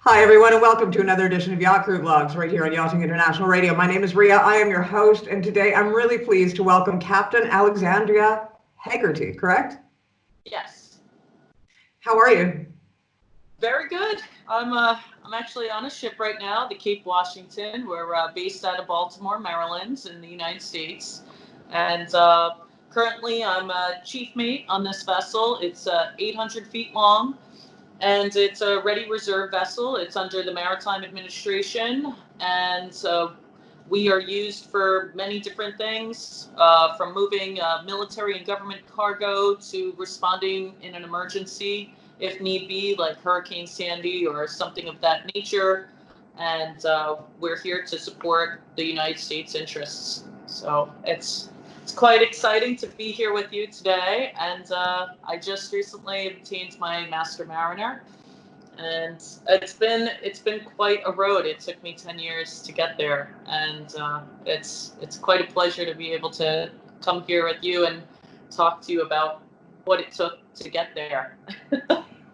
Hi, everyone, and welcome to another edition of Yacht Crew Vlogs right here on Yachting International Radio. My name is Ria. I am your host, and today I'm really pleased to welcome Captain Alexandra Hagerty, correct? Yes. How are you? Very good. I'm actually on a ship right now, the Cape Washington. We're based out of Baltimore, Maryland, in the United States, and currently I'm a chief mate on this vessel. It's 800 feet long, and it's a ready reserve vessel. It's under the Maritime Administration, and we are used for many different things, from moving military and government cargo to responding in an emergency if need be, like Hurricane Sandy or something of that nature. And we're here to support the United States interests. So it's quite exciting to be here with you today. And I just recently obtained my Master Mariner, and it's been quite a road. It took me 10 years to get there, and it's quite a pleasure to be able to come here with you and talk to you about what it took to get there.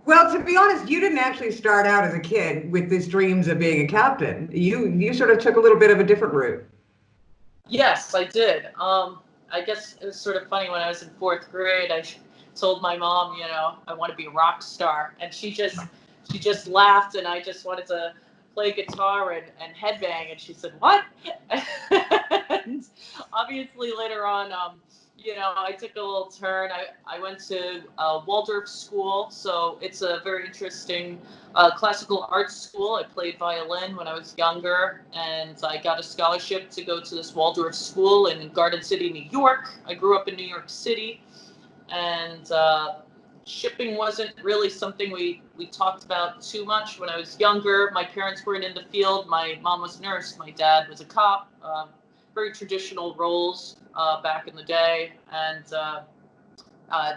Well, to be honest, you didn't actually start out as a kid with these dreams of being a captain. You sort of took a little bit of a different route. Yes, I did. I guess it was sort of funny when I was in fourth grade. I told my mom, I want to be a rock star, and she just laughed, and I just wanted to play guitar and headbang, and she said, "What?" And obviously later on, I took a little turn. I went to Waldorf school, so it's a very interesting classical arts school. I played violin when I was younger, and I got a scholarship to go to this Waldorf school in Garden City, New York. I grew up in New York City, and shipping wasn't really something we talked about too much when I was younger. My parents weren't in the field. My mom was a nurse. My dad was a cop. Very traditional roles back in the day, and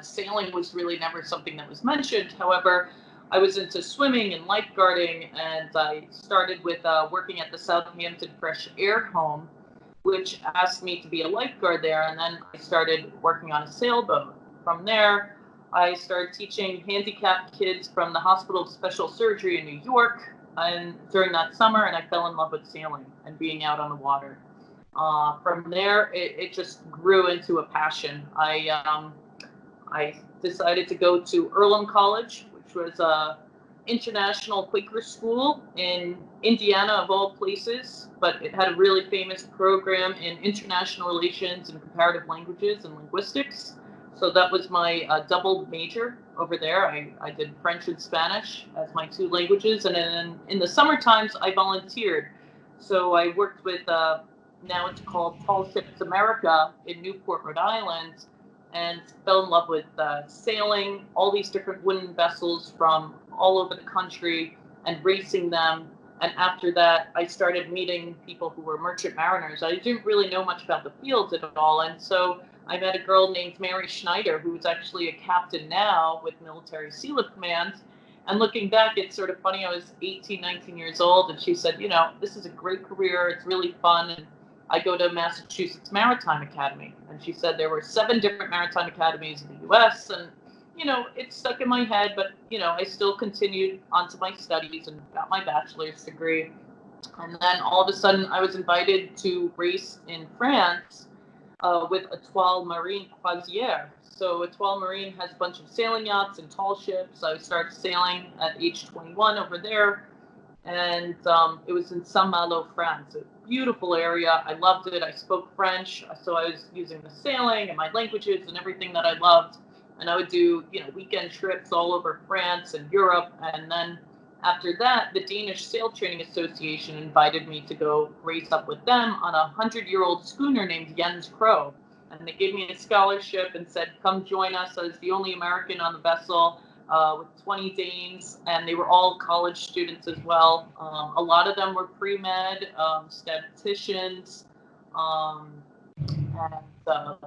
sailing was really never something that was mentioned. However, I was into swimming and lifeguarding, and I started with working at the Southampton Fresh Air Home, which asked me to be a lifeguard there, and then I started working on a sailboat. From there, I started teaching handicapped kids from the Hospital of Special Surgery in New York, and during that summer, and I fell in love with sailing and being out on the water. From there, it just grew into a passion. I decided to go to Earlham College, which was a international Quaker school in Indiana, of all places, but it had a really famous program in international relations and comparative languages and linguistics. So that was my double major over there. I did French and Spanish as my two languages, and then in the summer times I volunteered. So I worked with now it's called Tall Ships America in Newport, Rhode Island, and fell in love with sailing all these different wooden vessels from all over the country and racing them. And after that, I started meeting people who were merchant mariners. I didn't really know much about the fields at all. And so I met a girl named Mary Schneider, who is actually a captain now with Military Sealift Command. And looking back, it's sort of funny. I was 18, 19 years old, and she said, this is a great career. It's really fun. And I go to Massachusetts Maritime Academy. And she said there were 7 different maritime academies in the U.S. And, it stuck in my head, but, I still continued onto my studies and got my bachelor's degree. And then all of a sudden I was invited to race in France with Etoile Marine Croisière. So Etoile Marine has a bunch of sailing yachts and tall ships. I started sailing at age 21 over there, and it was in Saint-Malo, France. A beautiful area. I loved it. I spoke French, so I was using the sailing and my languages and everything that I loved. And I would do, weekend trips all over France and Europe. And then after that, the Danish Sail Training Association invited me to go race up with them on a 100-year-old schooner named Jens Crow. And they gave me a scholarship and said, come join us. I was the only American on the vessel with 20 Danes, and they were all college students as well. A lot of them were pre-med, statisticians, and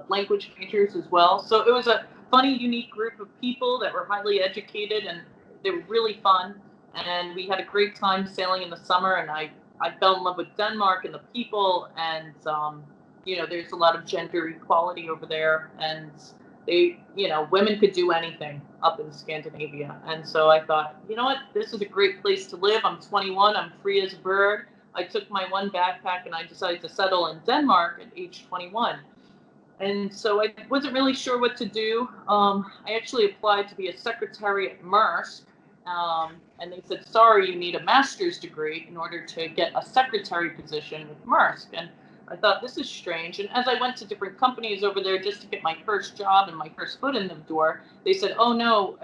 language majors as well. So it was a funny, unique group of people that were highly educated, and they were really fun. And we had a great time sailing in the summer, and I fell in love with Denmark and the people, and there's a lot of gender equality over there, and women could do anything up in Scandinavia. And so I thought, you know what, this is a great place to live. I'm 21, I'm free as a bird. I took my one backpack and I decided to settle in Denmark at age 21. And so I wasn't really sure what to do. I actually applied to be a secretary at Maersk. And they said, sorry, you need a master's degree in order to get a secretary position with Maersk. And I thought, this is strange. And as I went to different companies over there just to get my first job and my first foot in the door, they said, oh no,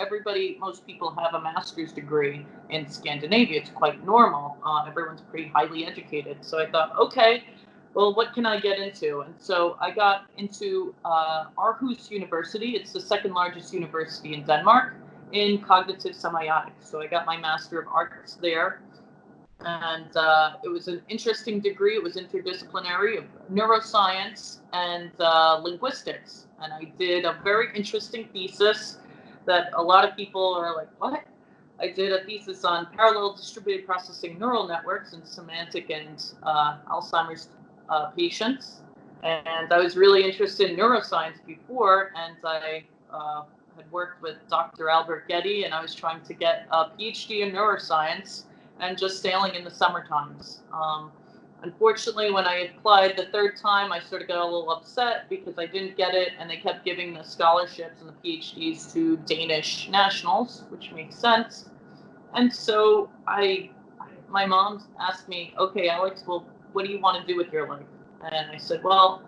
most people have a master's degree in Scandinavia. It's quite normal. Everyone's pretty highly educated. So I thought, okay, well, what can I get into? And so I got into Aarhus University. It's the second largest university in Denmark in cognitive semiotics. So I got my Master of Arts there. And it was an interesting degree. It was interdisciplinary of neuroscience and linguistics. And I did a very interesting thesis that a lot of people are like, what? I did a thesis on parallel distributed processing neural networks in semantic and Alzheimer's patients. And I was really interested in neuroscience before, and I had worked with Dr. Albert Getty, and I was trying to get a PhD in neuroscience and just sailing in the summer times. Unfortunately, when I applied the third time, I sort of got a little upset because I didn't get it, and they kept giving the scholarships and the PhDs to Danish nationals, which makes sense. And so my mom asked me, okay, Alex, well, what do you want to do with your life? And I said, well,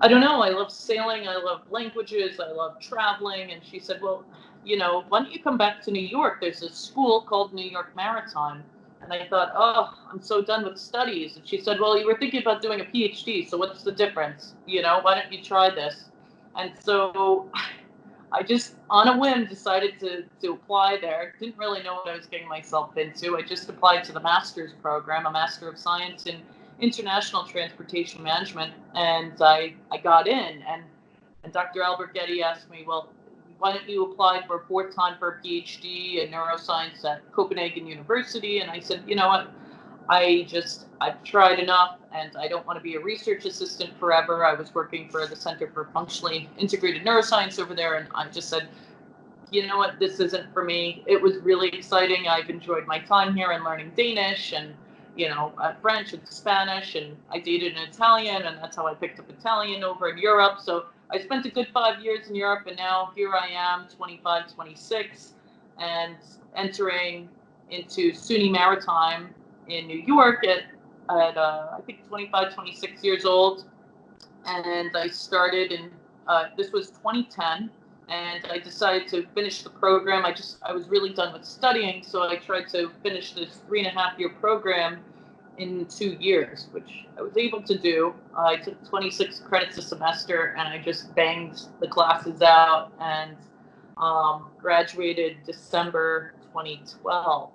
I don't know. I love sailing. I love languages. I love traveling. And she said, well, why don't you come back to New York? There's a school called New York Maritime. And I thought, oh, I'm so done with studies. And she said, well, you were thinking about doing a PhD. So what's the difference? Why don't you try this? And so I just, on a whim, decided to apply there. Didn't really know what I was getting myself into. I just applied to the master's program, a Master of Science in International Transportation Management, and I got in. And Dr. Albert Getty asked me, well, why don't you apply for a fourth time for a PhD in neuroscience at Copenhagen University? And I said, you know what? I've tried enough, and I don't want to be a research assistant forever. I was working for the Center for Functionally Integrated Neuroscience over there, and I just said, you know what, this isn't for me. It was really exciting. I've enjoyed my time here and learning Danish and, French and Spanish, and I dated an Italian, and that's how I picked up Italian over in Europe. So I spent a good 5 years in Europe, and now here I am, 25, 26, and entering into SUNY Maritime in New York at I think 25, 26 years old. And I started in, this was 2010, and I decided to finish the program. I was really done with studying, so I tried to finish this 3.5-year program in 2 years, which I was able to do. I took 26 credits a semester, and I just banged the classes out and graduated December 2012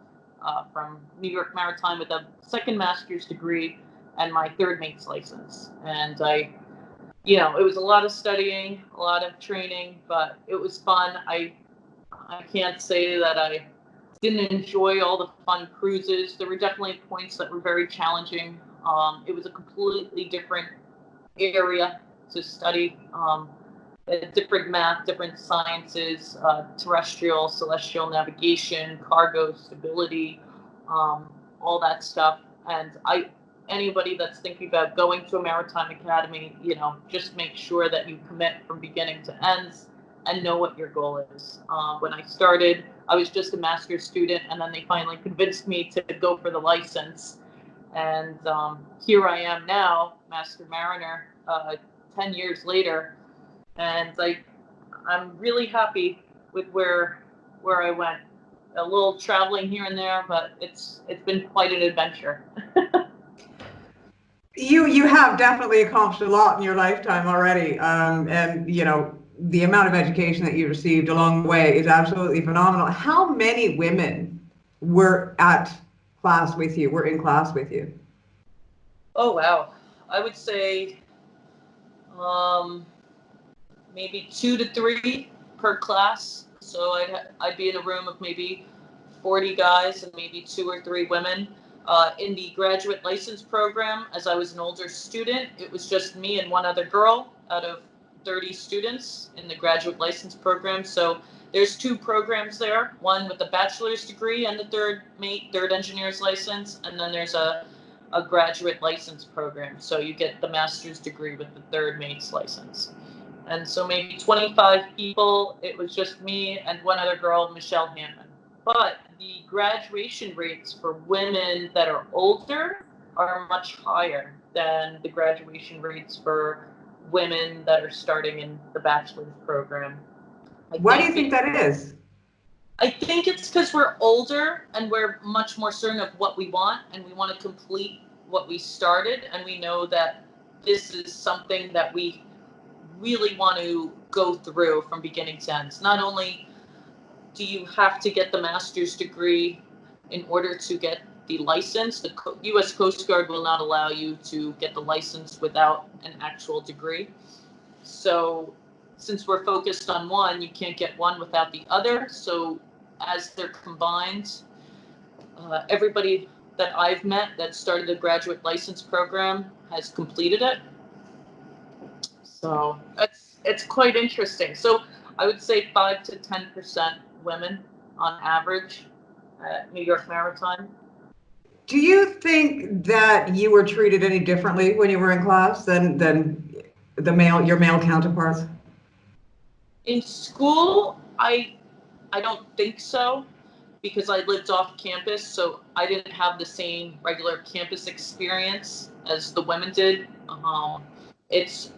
from New York Maritime with a second master's degree and my third mate's license. And it was a lot of studying, a lot of training, but it was fun. I can't say that I didn't enjoy all the fun cruises. There were definitely points that were very challenging. It was a completely different area to study, different math, different sciences, terrestrial, celestial navigation, cargo stability, all that stuff. And anybody that's thinking about going to a maritime academy, just make sure that you commit from beginning to end and know what your goal is. When I started, I was just a master's student, and then they finally convinced me to go for the license. And here I am now, Master Mariner, 10 years later, and I'm really happy with where I went. A little traveling here and there, but it's been quite an adventure. You have definitely accomplished a lot in your lifetime already, and the amount of education that you received along the way is absolutely phenomenal. How many women were in class with you? Oh wow, I would say maybe 2 to 3 per class. So I'd be in a room of maybe 40 guys and maybe 2 or 3 women. In the graduate license program, as I was an older student, it was just me and one other girl out of 30 students in the graduate license program. So there's 2 programs there, one with a bachelor's degree and the third engineer's license, and then there's a graduate license program. So you get the master's degree with the third mate's license. And so maybe 25 people, it was just me and one other girl, Michelle Hammond. But the graduation rates for women that are older are much higher than the graduation rates for women that are starting in the bachelor's program. Why do you think that is? I think it's because we're older and we're much more certain of what we want, and we want to complete what we started, and we know that this is something that we really want to go through from beginning to end. Not only do you have to get the master's degree in order to get the license, the U.S. Coast Guard will not allow you to get the license without an actual degree. So since we're focused on one, you can't get one without the other. So as they're combined, everybody that I've met that started the graduate license program has completed it. So it's quite interesting. So I would say 5 to 10% women on average at New York Maritime. Do you think that you were treated any differently when you were in class than your male counterparts? In school, I don't think so, because I lived off campus, so I didn't have the same regular campus experience as the women did. It's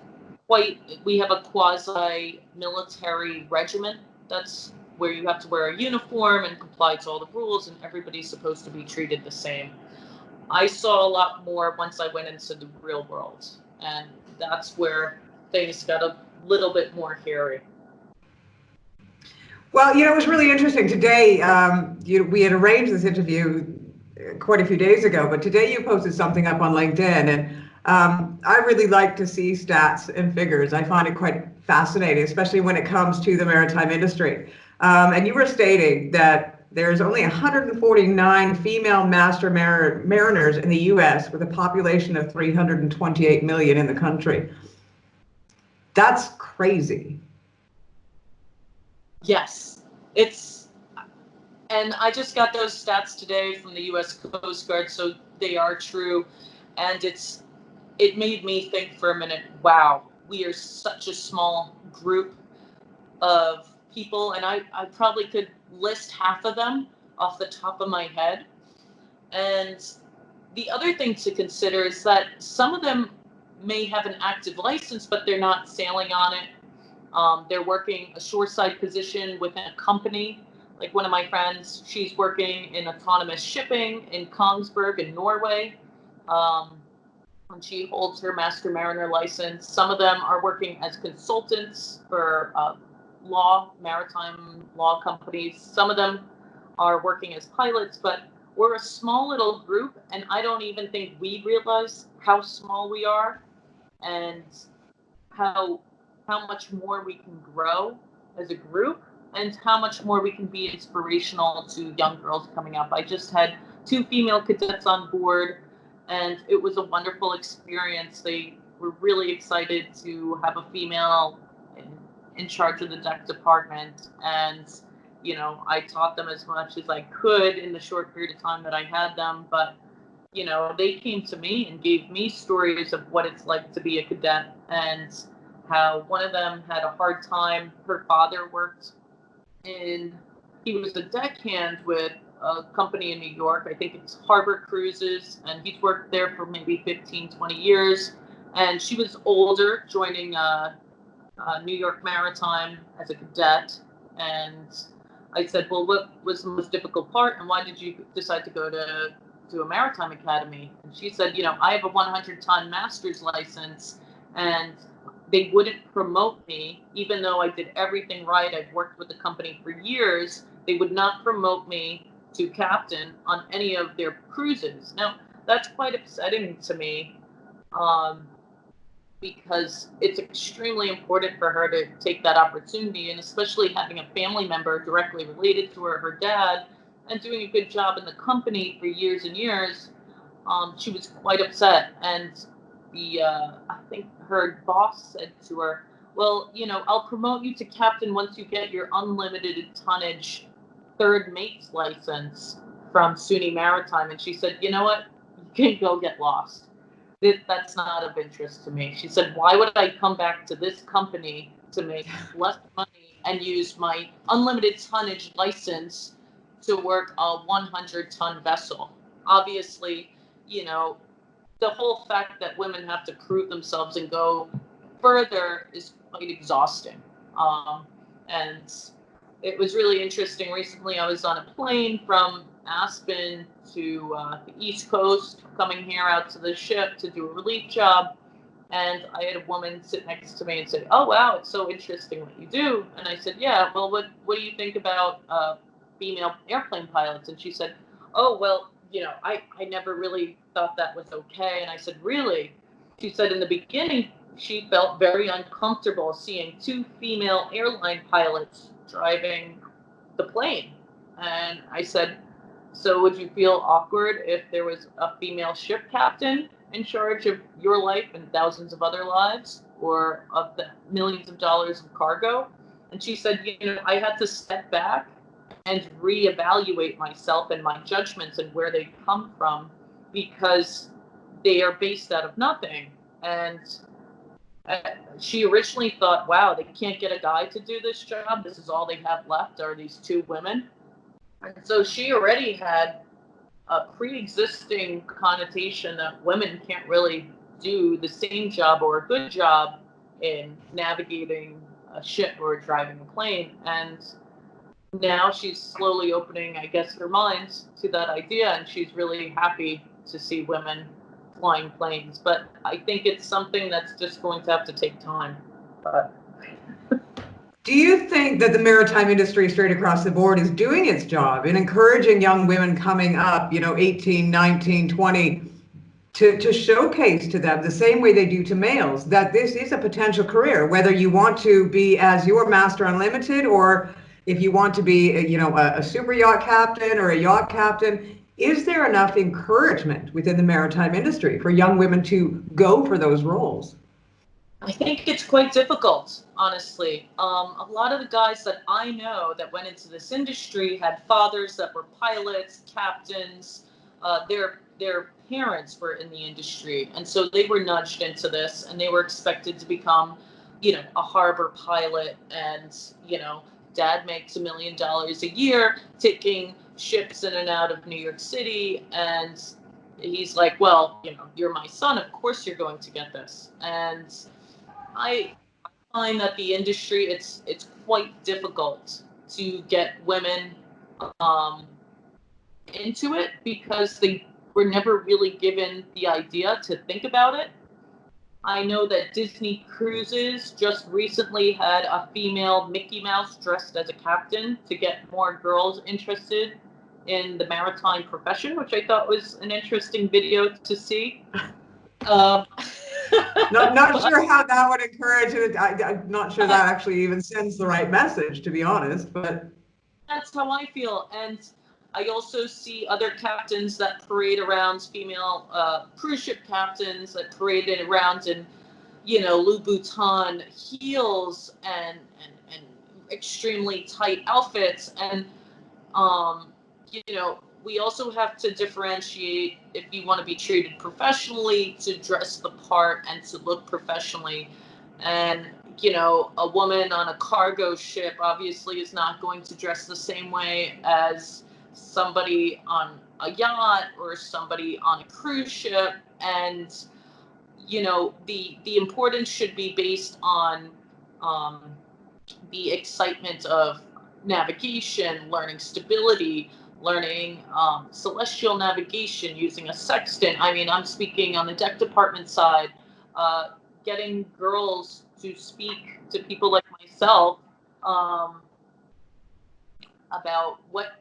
we have a quasi-military regiment. That's where you have to wear a uniform and comply to all the rules, and everybody's supposed to be treated the same. I saw a lot more once I went into the real world, and that's where things got a little bit more hairy. Well, it was really interesting today. We had arranged this interview quite a few days ago, but today you posted something up on LinkedIn, and I really like to see stats and figures. I find it quite fascinating, especially when it comes to the maritime industry. And you were stating that there's only 149 female master mariners in the U.S. with a population of 328 million in the country. That's crazy. Yes, and I just got those stats today from the U.S. Coast Guard, so they are true, and it made me think for a minute, wow, we are such a small group of people, and I probably could list half of them off the top of my head. And the other thing to consider is that some of them may have an active license, but they're not sailing on it. They're working a shoreside position within a company. Like one of my friends, she's working in autonomous shipping in Kongsberg in Norway. And she holds her Master Mariner license. Some of them are working as consultants for maritime law companies. Some of them are working as pilots, but we're a small little group, and I don't even think we realize how small we are and how much more we can grow as a group and how much more we can be inspirational to young girls coming up. I just had 2 female cadets on board, and it was a wonderful experience. They were really excited to have a female in charge of the deck department, and I taught them as much as I could in the short period of time that I had them, but they came to me and gave me stories of what it's like to be a cadet, and how one of them had a hard time. Her father he was a deckhand with a company in New York. I think it's Harbor Cruises, and he's worked there for maybe 15, 20 years. And she was older, joining New York Maritime as a cadet. And I said, well, what was the most difficult part, and why did you decide to go to a maritime academy? And she said, I have a 100-ton master's license, and they wouldn't promote me, even though I did everything right. I've worked with the company for years. They would not promote me to captain on any of their cruises. Now, that's quite upsetting to me, because it's extremely important for her to take that opportunity, and especially having a family member directly related to her dad, and doing a good job in the company for years and years. She was quite upset, and I think her boss said to her, well, I'll promote you to captain once you get your unlimited tonnage third mate's license from SUNY Maritime. And she said, you know what? You can go get lost. That's not of interest to me. She said, why would I come back to this company to make less money and use my unlimited tonnage license to work a 100-ton vessel? Obviously, the whole fact that women have to prove themselves and go further is quite exhausting. And it was really interesting. Recently, I was on a plane from Aspen to the East Coast, coming here out to the ship to do a relief job. And I had a woman sit next to me and say, "Oh, wow, it's so interesting what you do." And I said, "Yeah, well, what do you think about female airplane pilots?" And she said, "Oh, well, I never really thought that was okay." And I said, "Really?" She said in the beginning, she felt very uncomfortable seeing two female airline pilots driving the plane. And I said, "So would you feel awkward if there was a female ship captain in charge of your life and thousands of other lives, or of the millions of dollars of cargo?" And she said, "I had to step back and reevaluate myself and my judgments and where they come from, because they are based out of nothing." And she originally thought, wow, they can't get a guy to do this job. This is all they have left are these two women. And so she already had a pre-existing connotation that women can't really do the same job or a good job in navigating a ship or driving a plane. And now she's slowly opening, I guess, her mind to that idea, and she's really happy to see women flying planes. But I think it's something that's just going to have to take time. But do you think that the maritime industry straight across the board is doing its job in encouraging young women coming up, 18, 19, 20, to showcase to them the same way they do to males that this is a potential career, whether you want to be as your master unlimited, or if you want to be, a super yacht captain or a yacht captain? Is there enough encouragement within the maritime industry for young women to go for those roles? I think it's quite difficult, honestly. A lot of the guys that I know that went into this industry had fathers that were pilots, captains. Their parents were in the industry, and so they were nudged into this, and they were expected to become, a harbor pilot. And dad makes $1 million a year taking ships in and out of New York City, and he's like, well, you're my son, of course you're going to get this. And I find that the industry, it's quite difficult to get women um, into it, because they were never really given the idea to think about it. I know that Disney Cruises just recently had a female Mickey Mouse dressed as a captain to get more girls interested in the maritime profession, which I thought was an interesting video to see. Um, Not sure how that would encourage it. I'm not sure that actually even sends the right message, to be honest. But that's how I feel. And I also see other captains that parade around, female cruise ship captains that paraded around in, Louboutin heels and extremely tight outfits. And we also have to differentiate, if you want to be treated professionally, to dress the part and to look professionally. And, a woman on a cargo ship obviously is not going to dress the same way as somebody on a yacht or somebody on a cruise ship. And, the importance should be based on the excitement of navigation, learning stability, learning celestial navigation using a sextant. I mean, I'm speaking on the deck department side, getting girls to speak to people like myself about what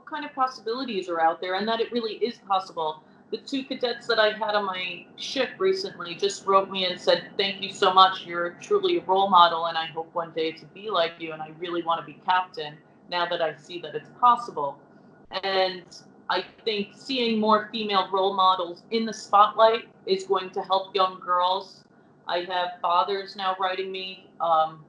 kind of possibilities are out there, and that it really is possible. The two cadets that I had on my ship recently just wrote me and said, "Thank you so much. You're truly a role model, and I hope one day to be like you, and I really want to be captain now that I see that it's possible." And I think seeing more female role models in the spotlight is going to help young girls I have fathers now writing me on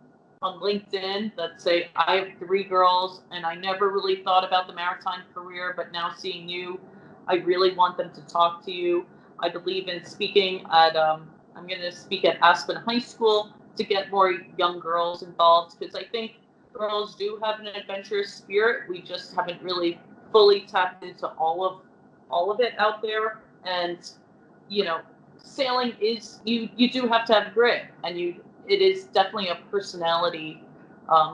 LinkedIn that say, I have 3 girls and I never really thought about the maritime career, but now seeing you, I really want them to talk to you. I believe in speaking at, I'm going to speak at Aspen High School to get more young girls involved, because I think girls do have an adventurous spirit. We just haven't really fully tapped into all of it out there. And, you know, sailing is, you do have to have grit, and it is definitely a personality.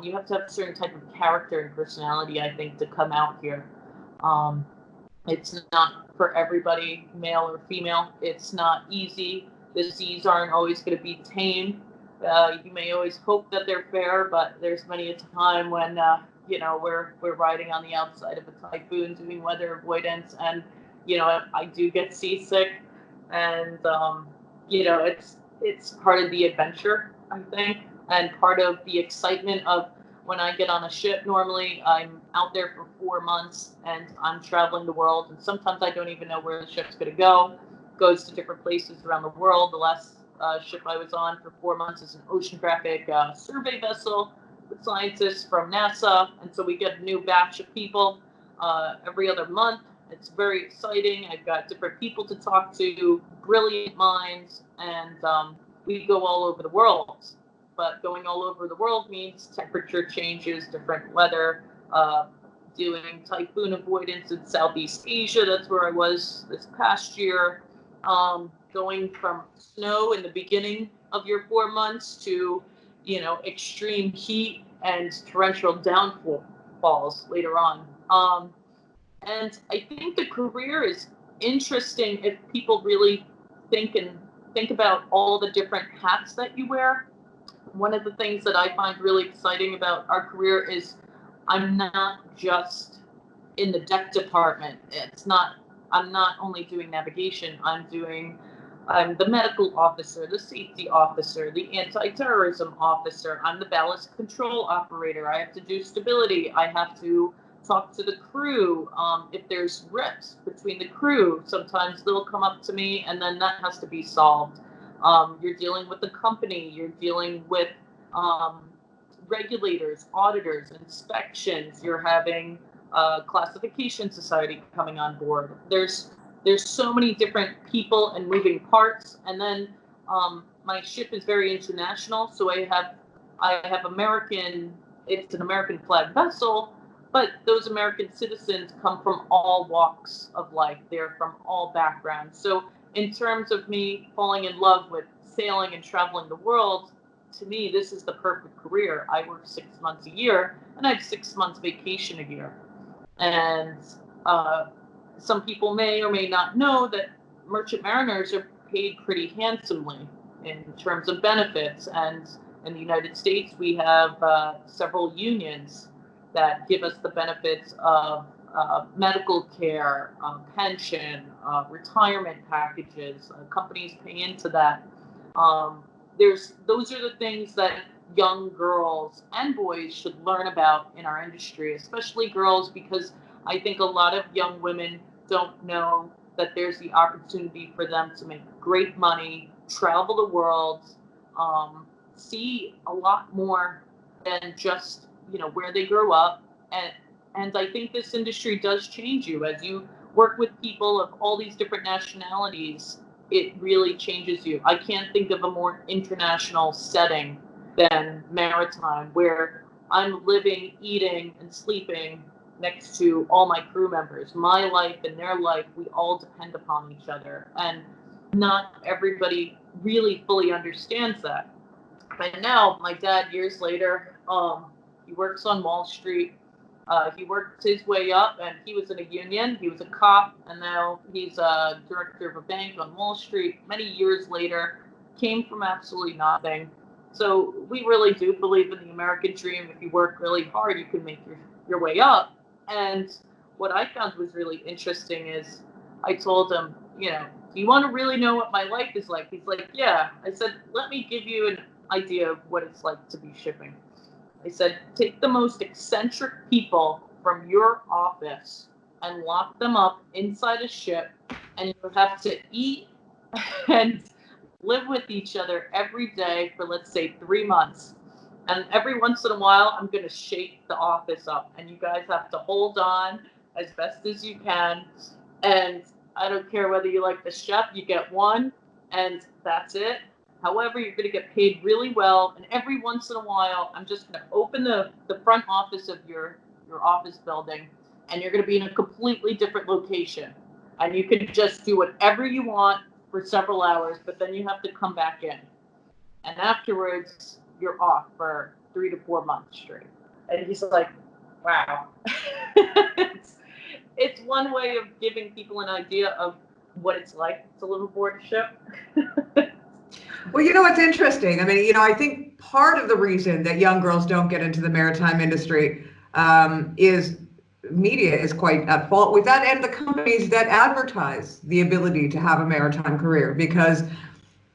You have to have a certain type of character and personality, I think, to come out here. Um, it's not for everybody, male or female. It's not easy. The seas aren't always going to be tame. You may always hope that they're fair, but there's many a time when we're riding on the outside of a typhoon doing weather avoidance, and I do get seasick, and it's part of the adventure, I think, and part of the excitement of when I get on a ship. Normally I'm out there for 4 months and I'm traveling the world, and sometimes I don't even know where the ship's going to go. It goes to different places around the world. The last ship I was on for 4 months is an oceanographic survey vessel with scientists from NASA, and so we get a new batch of people every other month. It's very exciting. I've got different people to talk to, brilliant minds, and we go all over the world. But going all over the world means temperature changes, different weather, doing typhoon avoidance in Southeast Asia. That's where I was this past year. Going from snow in the beginning of your 4 months to, extreme heat and torrential downfalls later on. And I think the career is interesting if people really think about all the different hats that you wear. One of the things that I find really exciting about our career is I'm not just in the deck department. I'm not only doing navigation, I'm the medical officer, the safety officer, the anti-terrorism officer. I'm the ballast control operator. I have to do stability. I have to talk to the crew. If there's rips between the crew, sometimes they'll come up to me, and then that has to be solved. You're dealing with the company. You're dealing with regulators, auditors, inspections. You're having classification society coming on board. There's so many different people and moving parts, and then my ship is very international. So I have American. It's an American flag vessel, but those American citizens come from all walks of life. They're from all backgrounds. So in terms of me falling in love with sailing and traveling the world, to me, this is the perfect career. I work 6 months a year, and I have 6 months vacation a year. And some people may or may not know that merchant mariners are paid pretty handsomely in terms of benefits. And in the United States, we have several unions that give us the benefits of medical care, pension, retirement packages. Companies pay into that. Those are the things that young girls and boys should learn about in our industry, especially girls, because I think a lot of young women don't know that there's the opportunity for them to make great money, travel the world, see a lot more than just where they grow up. And I think this industry does change you as you work with people of all these different nationalities. It really changes you. I can't think of a more international setting than Maritime, where I'm living, eating, and sleeping next to all my crew members. My life and their life, we all depend upon each other. And not everybody really fully understands that. And now my dad, years later, he works on Wall Street. He worked his way up, and he was in a union. He was a cop, and now he's a director of a bank on Wall Street. Many years later, came from absolutely nothing. So we really do believe in the American dream. If you work really hard, you can make your way up. And what I found was really interesting is I told him, do you want to really know what my life is like? He's like, yeah. I said, let me give you an idea of what it's like to be shipping. I said, take the most eccentric people from your office and lock them up inside a ship, and you have to eat and live with each other every day for, let's say, 3 months. And every once in a while, I'm going to shake the office up, and you guys have to hold on as best as you can. And I don't care whether you like the chef, you get one, and that's it. However, you're going to get paid really well. And every once in a while, I'm just going to open the front office of your office building, and you're going to be in a completely different location. And you can just do whatever you want for several hours, but then you have to come back in. And afterwards, you're off for 3 to 4 months straight. And he's like, wow. It's one way of giving people an idea of what it's like to live aboard a ship. Well, you know, it's interesting. I mean, you know, I think part of the reason that young girls don't get into the maritime industry is media is quite at fault with that, and the companies that advertise the ability to have a maritime career, because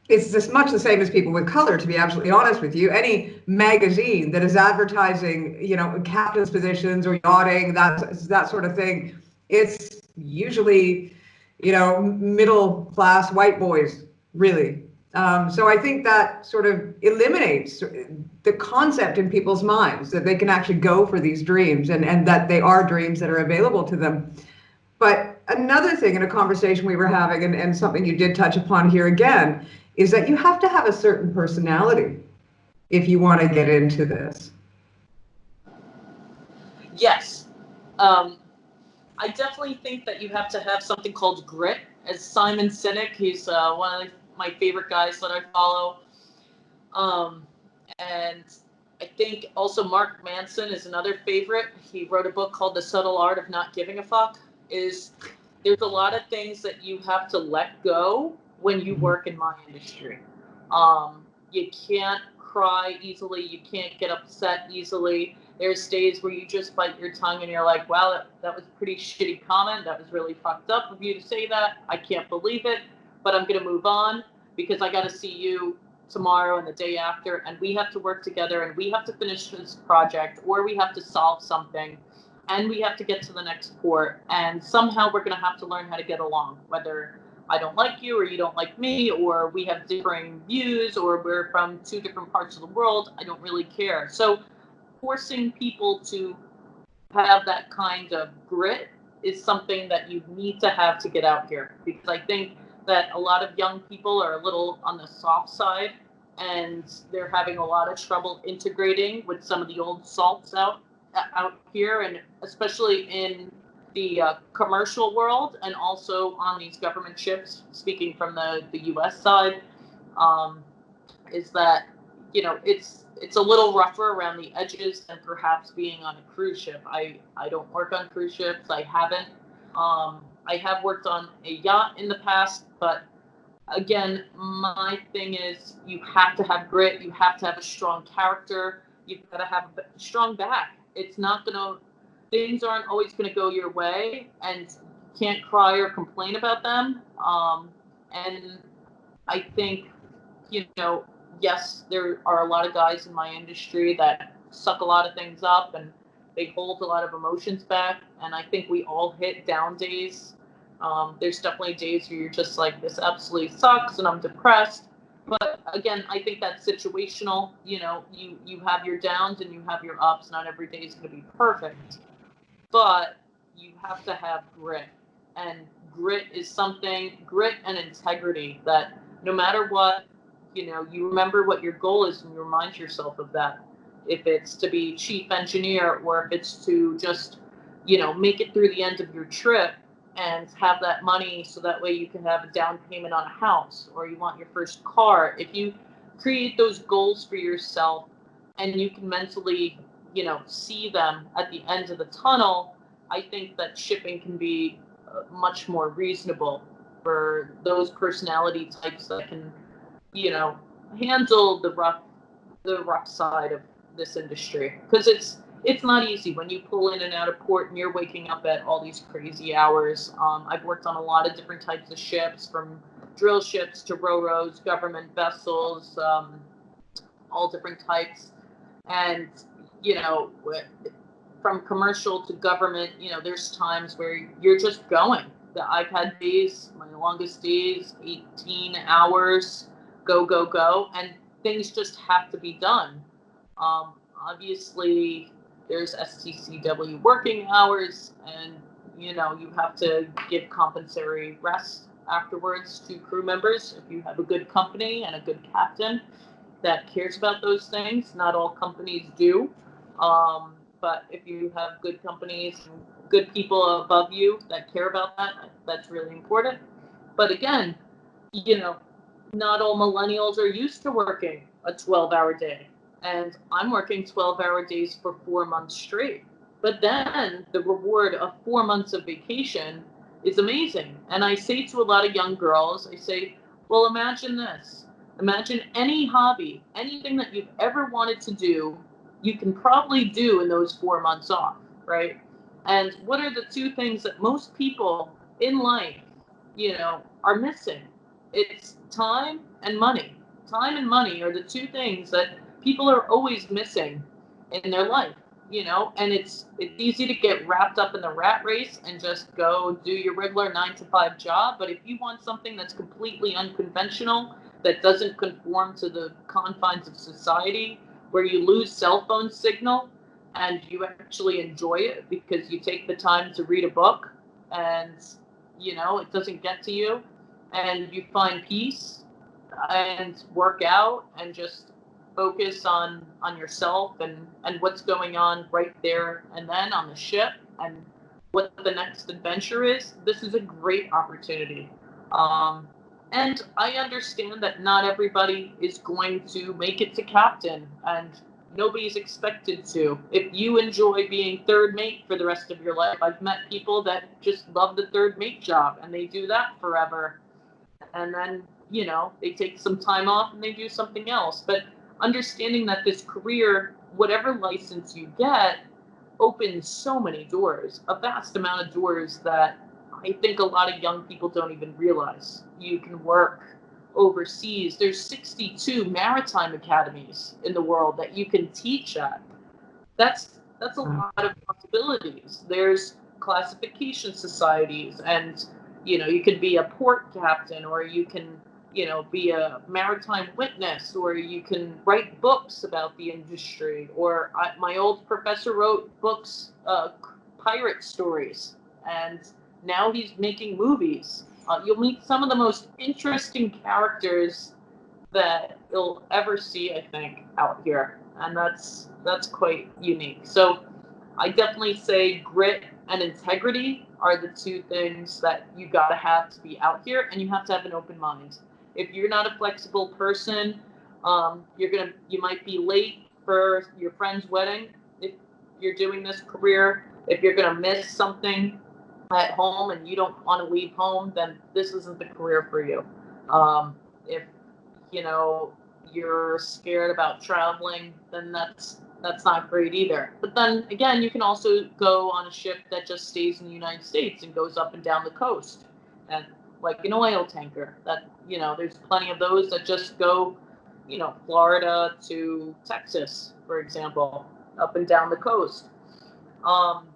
it's just much the same as people with color, to be absolutely honest with you. Any magazine that is advertising, you know, captain's positions or yachting, that sort of thing, it's usually, you know, middle class white boys, really. So I think that sort of eliminates the concept in people's minds that they can actually go for these dreams, and that they are dreams that are available to them. But another thing in a conversation we were having, and something you did touch upon here again, is that you have to have a certain personality if you want to get into this. Yes. I definitely think that you have to have something called grit. As Simon Sinek, he's one of my favorite guys that I follow. And I think also Mark Manson is another favorite. He wrote a book called The Subtle Art of Not Giving a Fuck. There's a lot of things that you have to let go when you work in my industry. You can't cry easily. You can't get upset easily. There's days where you just bite your tongue and you're like, wow, that was a pretty shitty comment. That was really fucked up of you to say that. I can't believe it, but I'm going to move on because I got to see you tomorrow and the day after, and we have to work together, and we have to finish this project, or we have to solve something, and we have to get to the next port, and somehow we're going to have to learn how to get along, whether I don't like you or you don't like me, or we have differing views, or we're from two different parts of the world. I don't really care. So forcing people to have that kind of grit is something that you need to get out here, because I think that a lot of young people are a little on the soft side, and they're having a lot of trouble integrating with some of the old salts out here, and especially in the commercial world, and also on these government ships. Speaking from the U.S. side, is that, you know, it's a little rougher around the edges than perhaps being on a cruise ship. I don't work on cruise ships. I haven't. I have worked on a yacht in the past, but again, my thing is you have to have grit. You have to have a strong character. You've got to have a strong back. It's not going to, things aren't always going to go your way, and you can't cry or complain about them. And I think, you know, yes, there are a lot of guys in my industry that suck a lot of things up, and they hold a lot of emotions back. And I think we all hit down days. There's definitely days where you're just like, this absolutely sucks and I'm depressed. But again, I think that's situational. You know, you have your downs and you have your ups. Not every day is going to be perfect, but you have to have grit. And grit and integrity, that no matter what, you know, you remember what your goal is and you remind yourself of that. If it's to be chief engineer, or if it's to just, you know, make it through the end of your trip and have that money so that way you can have a down payment on a house, or you want your first car. If you create those goals for yourself and you can mentally, you know, see them at the end of the tunnel, I think that shipping can be much more reasonable for those personality types that can, you know, handle the rough side of this industry, because it's not easy when you pull in and out of port and you're waking up at all these crazy hours. I've worked on a lot of different types of ships, from drill ships to ro-ros, government vessels, all different types. And, you know, from commercial to government, you know, there's times where you're just going. I've had days, my longest days, 18 hours. go, go, go, and things just have to be done. Obviously, there's STCW working hours, and you know you have to give compensatory rest afterwards to crew members if you have a good company and a good captain that cares about those things. Not all companies do, but if you have good companies, good people above you that care about that, that's really important. But again, you know, not all millennials are used to working a 12-hour day. And I'm working 12-hour days for 4 months straight. But then the reward of 4 months of vacation is amazing. And I say to a lot of young girls, I say, well, imagine this. Imagine any hobby, anything that you've ever wanted to do, you can probably do in those 4 months off, right? And what are the two things that most people in life, you know, are missing? It's time and money. Time and money are the two things that people are always missing in their life, you know, and it's easy to get wrapped up in the rat race and just go do your regular 9 to 5 job. But if you want something that's completely unconventional, that doesn't conform to the confines of society, where you lose cell phone signal and you actually enjoy it because you take the time to read a book and, you know, it doesn't get to you, and you find peace and work out and just focus on yourself and what's going on right there and then on the ship and what the next adventure is, this is a great opportunity. And I understand that not everybody is going to make it to captain, and nobody's expected to. If you enjoy being third mate for the rest of your life, I've met people that just love the third mate job and they do that forever. And then, you know, they take some time off and they do something else. But understanding that this career, whatever license you get, opens so many doors, a vast amount of doors that I think a lot of young people don't even realize. You can work overseas. There's 62 maritime academies in the world that you can teach at. That's a lot of possibilities. There's classification societies, and you know, you could be a port captain, or you can, you know, be a maritime witness, or you can write books about the industry. Or my old professor wrote books, pirate stories, and now he's making movies. You'll meet some of the most interesting characters that you'll ever see, I think, out here, and that's quite unique. So I definitely say grit and integrity are the two things that you gotta have to be out here, and you have to have an open mind. If you're not a flexible person, you might be late for your friend's wedding if you're doing this career. If you're gonna miss something at home and you don't want to leave home, then this isn't the career for you. If you know you're scared about traveling, then that's not great either. But then again, you can also go on a ship that just stays in the United States and goes up and down the coast, and like an oil tanker. That, you know, there's plenty of those that just go, you know, Florida to Texas, for example, up and down the coast. Um,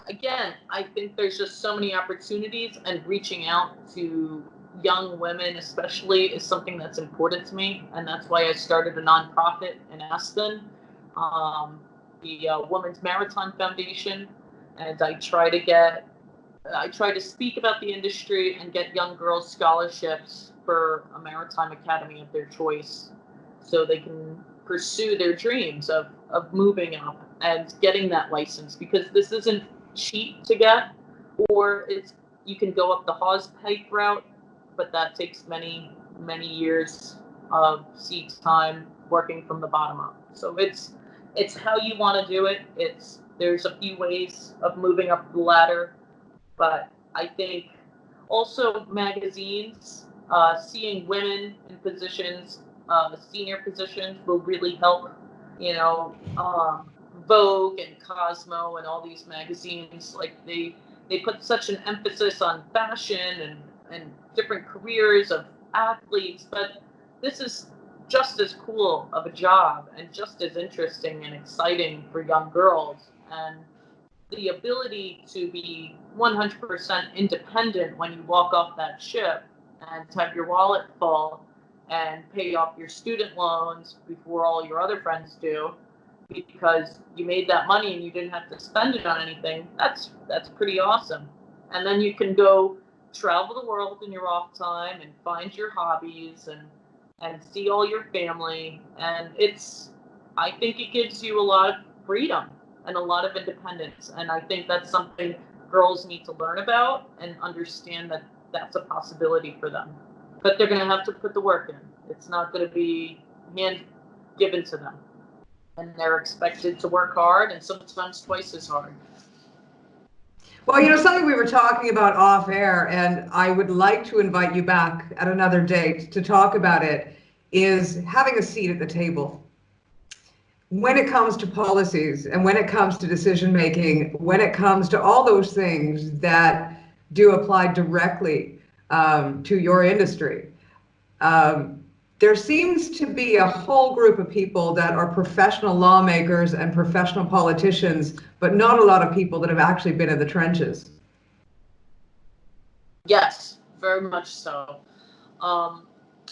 Again, I think there's just so many opportunities, and reaching out to young women especially is something that's important to me, and that's why I started a nonprofit in Aspen, um, the Women's Maritime Foundation, and I try to speak about the industry and get young girls scholarships for a maritime academy of their choice, so they can pursue their dreams of moving up and getting that license, because this isn't cheap to get, or it's you can go up the hawse pipe route, but that takes many years of seat time working from the bottom up. So it's how you want to do it. There's a few ways of moving up the ladder, but I think also magazines, seeing women in positions, senior positions, will really help. You know, Vogue and Cosmo and all these magazines, like they put such an emphasis on fashion and different careers of athletes, but this is just as cool of a job and just as interesting and exciting for young girls. And the ability to be 100% independent when you walk off that ship and have your wallet full and pay off your student loans before all your other friends do, because you made that money and you didn't have to spend it on anything. That's pretty awesome. And then you can go travel the world in your off time and find your hobbies and see all your family. And I think it gives you a lot of freedom and a lot of independence. And I think that's something girls need to learn about and understand that that's a possibility for them. But they're going to have to put the work in. It's not going to be hand given to them. And they're expected to work hard, and sometimes twice as hard. Well, something we were talking about off air, and I would like to invite you back at another date to talk about it, is having a seat at the table. When it comes to policies and when it comes to decision making, when it comes to all those things that do apply directly to your industry, there seems to be a whole group of people that are professional lawmakers and professional politicians, but not a lot of people that have actually been in the trenches. Yes, very much so.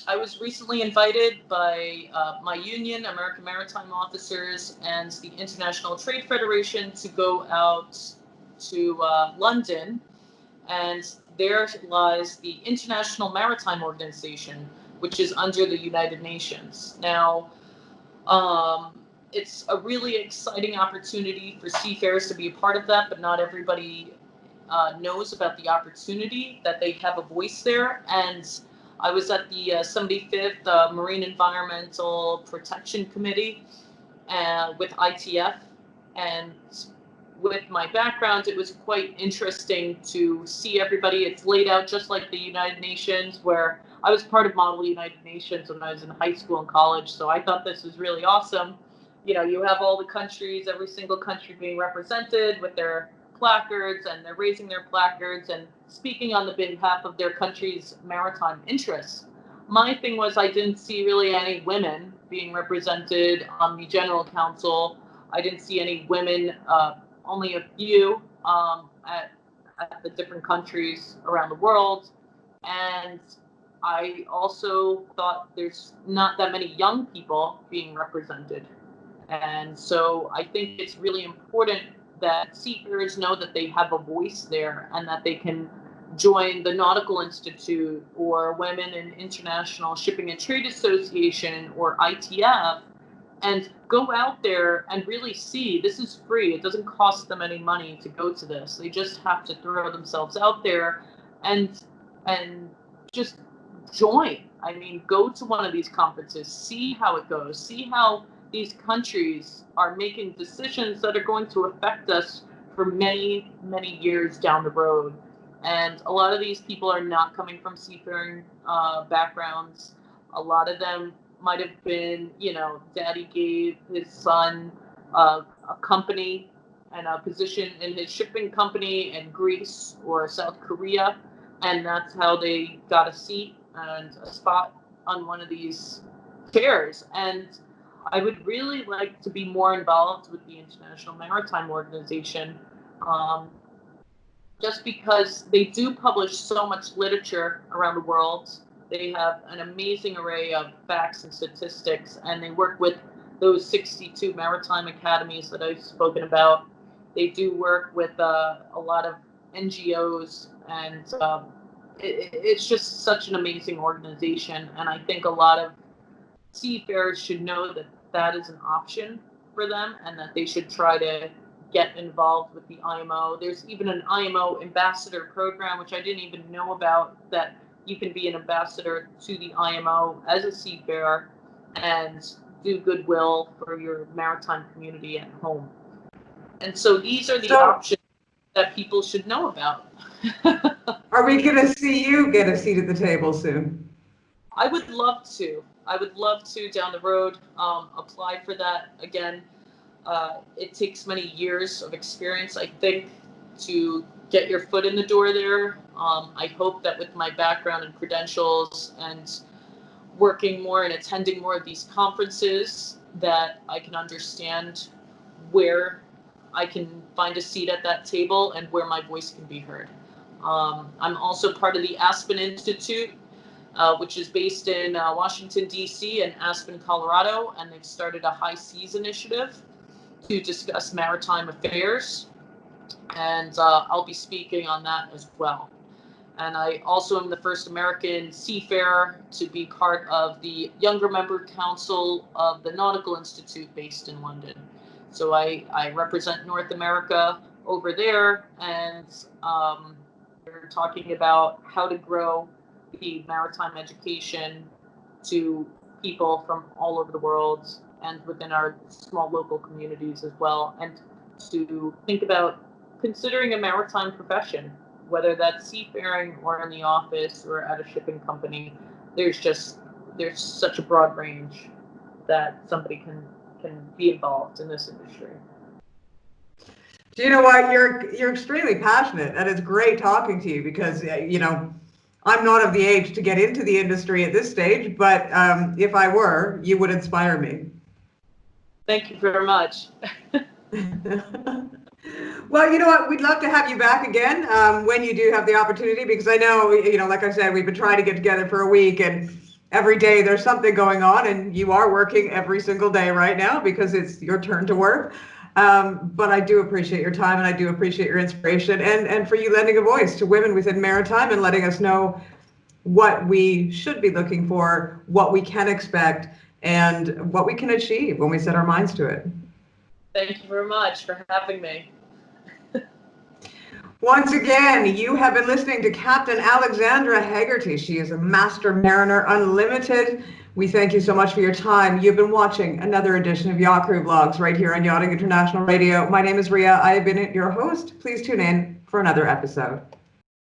I was recently invited by my union, American Maritime Officers, and the International Trade Federation to go out to London. And there lies the International Maritime Organization, which is under the United Nations. Now, it's a really exciting opportunity for seafarers to be a part of that, but not everybody knows about the opportunity that they have a voice there. And I was at the 75th Marine Environmental Protection Committee with ITF, and with my background, it was quite interesting to see everybody. It's laid out just like the United Nations, where I was part of Model United Nations when I was in high school and college. So I thought this was really awesome. You have all the countries, every single country being represented with their placards, and they're raising their placards and speaking on the behalf of their country's maritime interests. My thing was I didn't see really any women being represented on the General Council. I didn't see any women, only a few at the different countries around the world. And I also thought there's not that many young people being represented. And so I think it's really important that seafarers know that they have a voice there and that they can join the Nautical Institute or Women in International Shipping and Trade Association or ITF, and go out there and really see. This is free. It doesn't cost them any money to go to this. They just have to throw themselves out there and just join. I mean, go to one of these conferences, see how it goes, see how these countries are making decisions that are going to affect us for many, many years down the road. And a lot of these people are not coming from seafaring backgrounds. A lot of them might have been, daddy gave his son a company and a position in his shipping company in Greece or South Korea, and that's how they got a seat and a spot on one of these chairs. And I would really like to be more involved with the International Maritime Organization, just because they do publish so much literature around the world. They have an amazing array of facts and statistics, and they work with those 62 maritime academies that I've spoken about. They do work with a lot of NGOs, and it's just such an amazing organization. And I think a lot of seafarers should know that that is an option for them, and that they should try to get involved with the IMO. There's even an IMO ambassador program, which I didn't even know about, that you can be an ambassador to the IMO as a seafarer and do goodwill for your maritime community at home. And so these are the options that people should know about. Are we going to see you get a seat at the table soon? I would love to. I would love to down the road apply for that again. It takes many years of experience, I think, to get your foot in the door there. I hope that with my background and credentials and working more and attending more of these conferences, that I can understand where I can find a seat at that table and where my voice can be heard. I'm also part of the Aspen Institute, which is based in Washington, D.C. and Aspen, Colorado. And they've started a high seas initiative to discuss maritime affairs. And I'll be speaking on that as well. And I also am the first American seafarer to be part of the Younger Member Council of the Nautical Institute based in London. So I represent North America over there, and we're talking about how to grow the maritime education to people from all over the world and within our small local communities as well, and to think about considering a maritime profession, whether that's seafaring or in the office or at a shipping company. There's such a broad range that somebody can be involved in this industry. Do you know what? You're extremely passionate, and it's great talking to you because I'm not of the age to get into the industry at this stage, but if I were, you would inspire me. Thank you very much. Well, you know what? We'd love to have you back again when you do have the opportunity, because I know, like I said, we've been trying to get together for a week, and every day there's something going on, and you are working every single day right now because it's your turn to work. But I do appreciate your time, and I do appreciate your inspiration, and for you lending a voice to women within maritime and letting us know what we should be looking for, what we can expect, and what we can achieve when we set our minds to it. Thank you very much for having me. Once again, you have been listening to Captain Alexandra Hagerty. She is a Master Mariner Unlimited. We thank you so much for your time. You've been watching another edition of Yacht Crew Vlogs right here on Yachting International Radio. My name is Ria. I have been your host. Please tune in for another episode.